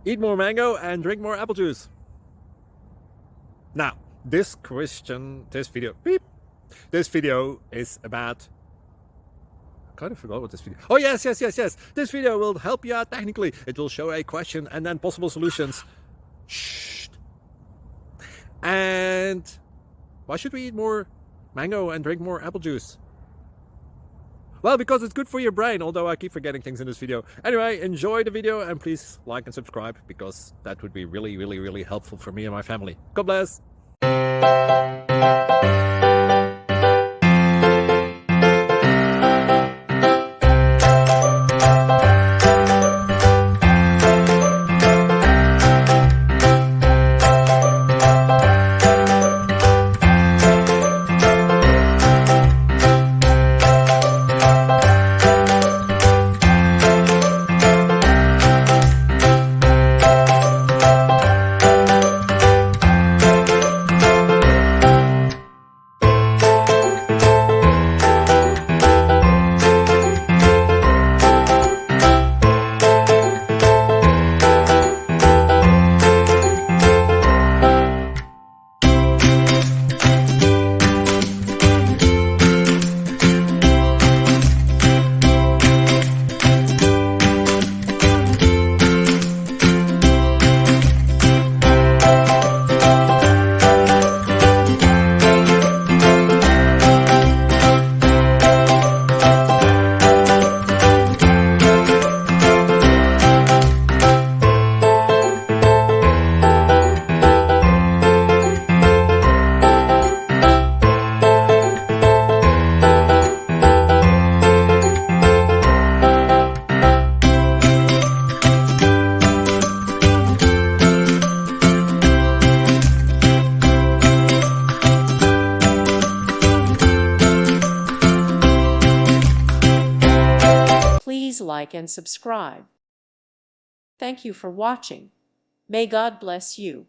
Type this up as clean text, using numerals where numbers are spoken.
Eat more mango and drink more apple juice. Now, this video is about... I kind of forgot what this video... Oh, yes. This video will help you out technically. It will show a question and then possible solutions. Shh. And why should we eat more mango and drink more apple juice? Well, because it's good for your brain, although I keep forgetting things in this video. Anyway, enjoy the video and please like and subscribe, because that would be really helpful for me and my family. God bless! Please like and subscribe. Thank you for watching. May God bless you.